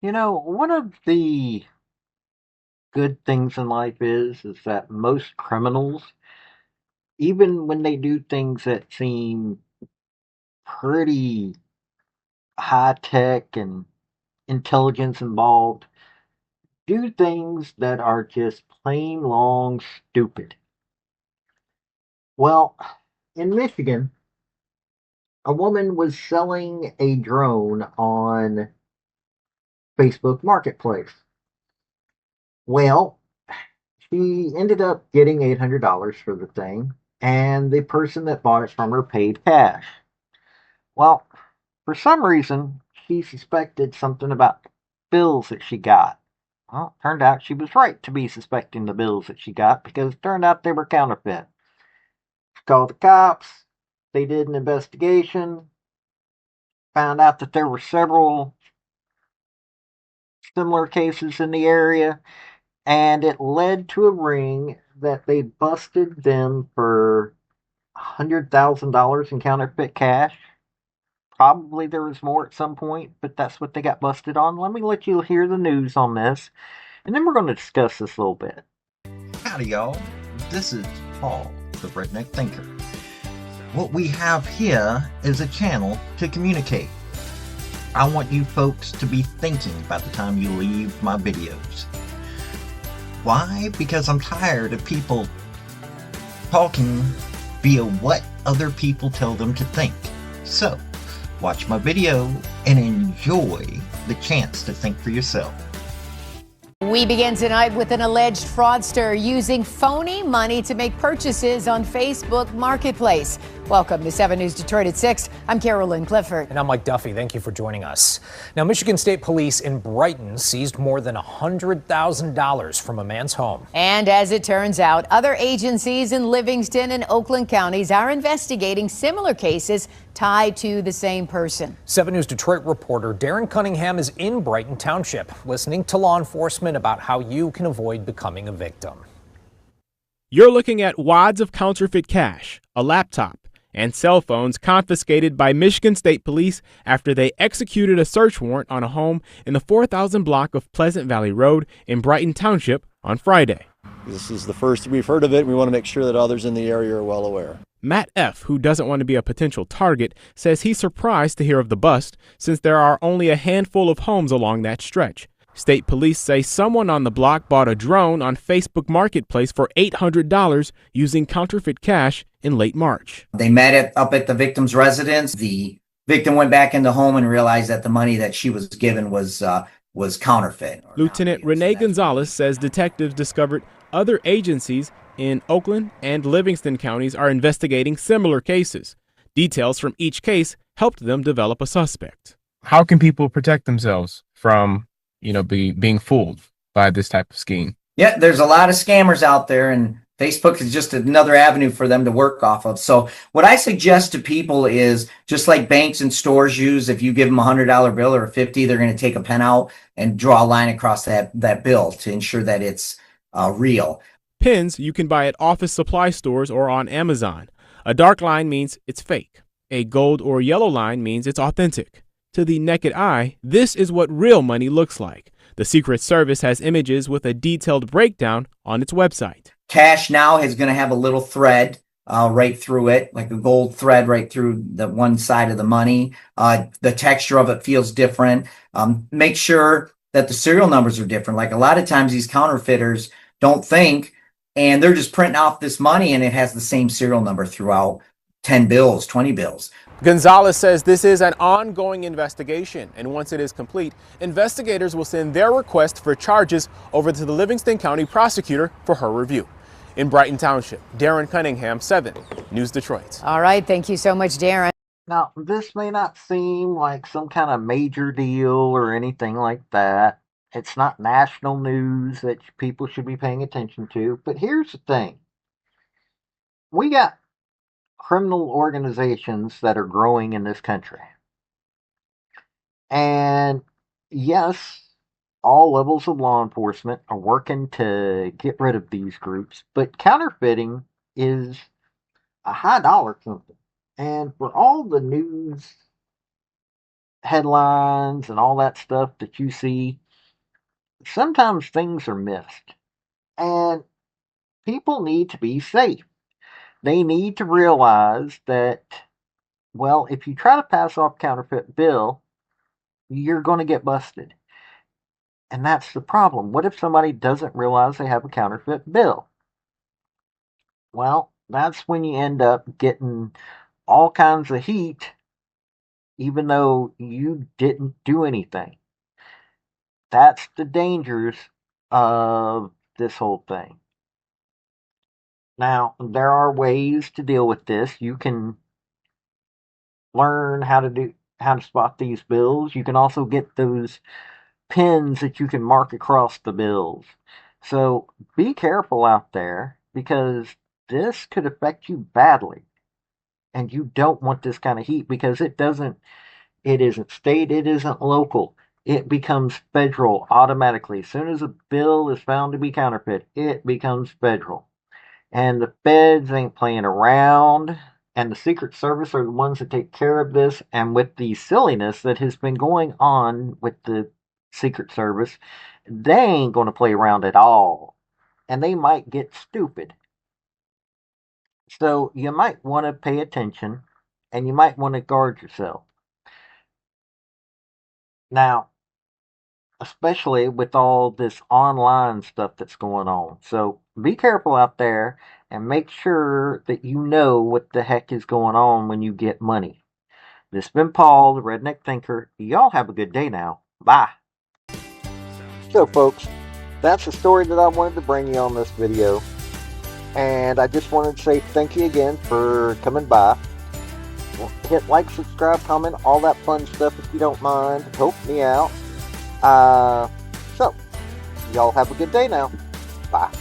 One of the good things in life is that most criminals, even when they do things that seem pretty high tech and intelligence involved, do things that are just plain long stupid. Well, in Michigan, a woman was selling a drone on Facebook Marketplace. Well, she ended up getting $800 for the thing, and the person that bought it from her paid cash. Well, for some reason, she suspected something about bills that she got. Well, it turned out she was right to be suspecting the bills that she got because it turned out they were counterfeit. She called the cops. They did an investigation, found out that there were several similar cases in the area, and it led to a ring that they busted them for $100,000 in counterfeit cash. Probably there was more at some point, but that's what they got busted on. Let me let you hear the news on this, and then we're going to discuss this a little bit. Howdy, y'all. This is Paul, the Redneck Thinker. What we have here is a channel to communicate. I want you folks to be thinking by the time you leave my videos. Why? Because I'm tired of people talking via what other people tell them to think. So, watch my video and enjoy the chance to think for yourself. We begin tonight with an alleged fraudster using phony money to make purchases on Facebook Marketplace. Welcome to 7 News Detroit at 6. I'm Carolyn Clifford. And I'm Mike Duffy. Thank you for joining us. Now, Michigan State Police in Brighton seized more than $100,000 from a man's home. And as it turns out, other agencies in Livingston and Oakland counties are investigating similar cases tied to the same person. 7 News Detroit reporter Darren Cunningham is in Brighton Township, listening to law enforcement about how you can avoid becoming a victim. You're looking at wads of counterfeit cash, a laptop, and cell phones confiscated by Michigan State Police after they executed a search warrant on a home in the 4,000 block of Pleasant Valley Road in Brighton Township on Friday. This is the first we've heard of it, and we want to make sure that others in the area are well aware. Matt F., who doesn't want to be a potential target, says he's surprised to hear of the bust since there are only a handful of homes along that stretch. State police say someone on the block bought a drone on Facebook Marketplace for $800 using counterfeit cash in late March. They met up at the victim's residence. The victim went back in the home and realized that the money that she was given was counterfeit. Lieutenant Renee Gonzalez says detectives discovered other agencies in Oakland and Livingston counties are investigating similar cases. Details from each case helped them develop a suspect. How can people protect themselves from being fooled by this type of scheme? Yeah, there's a lot of scammers out there, and Facebook is just another avenue for them to work off of. So what I suggest to people is, just like banks and stores use, if you give them $100 bill or a 50, they're going to take a pen out and draw a line across that bill to ensure that it's real. Pens you can buy at office supply stores or on Amazon. A dark line means it's fake. A gold or yellow line means it's authentic. To the naked eye, this is what real money looks like. The Secret Service has images with a detailed breakdown on its website. Cash Now is going to have a little thread right through it, like a gold thread right through the one side of the money. The texture of it feels different. Make sure that the serial numbers are different. Like a lot of times these counterfeiters don't think, and they're just printing off this money and it has the same serial number throughout 10 bills, 20 bills. Gonzalez says this is an ongoing investigation, and once it is complete, investigators will send their request for charges over to the Livingston County prosecutor for her review. In Brighton Township, Darren Cunningham, 7 News Detroit. All right, thank you so much, Darren. Now, this may not seem like some kind of major deal or anything like that. It's not national news that people should be paying attention to, but here's the thing. We got criminal organizations that are growing in this country. And yes, all levels of law enforcement are working to get rid of these groups, but counterfeiting is a high dollar something. And for all the news headlines and all that stuff that you see, sometimes things are missed. And people need to be safe. They need to realize that, well, if you try to pass off counterfeit bill, you're going to get busted. And that's the problem. What if somebody doesn't realize they have a counterfeit bill? Well, that's when you end up getting all kinds of heat, even though you didn't do anything. That's the dangers of this whole thing. Now, there are ways to deal with this. You can learn how to spot these bills. You can also get those pins that you can mark across the bills. So be careful out there because this could affect you badly. And you don't want this kind of heat because it isn't state, it isn't local. It becomes federal automatically. As soon as a bill is found to be counterfeit, it becomes federal. And the feds ain't playing around. And the Secret Service are the ones that take care of this. And with the silliness that has been going on with the Secret Service, they ain't going to play around at all. And they might get stupid. So you might want to pay attention and you might want to guard yourself. Now, especially with all this online stuff that's going on. So be careful out there and make sure that you know what the heck is going on when you get money. This has been Paul, the Redneck Thinker. Y'all have a good day now. Bye. So, folks, that's the story that I wanted to bring you on this video. And I just wanted to say thank you again for coming by. Hit like, subscribe, comment, all that fun stuff if you don't mind. Help me out. So, y'all have a good day now. Bye.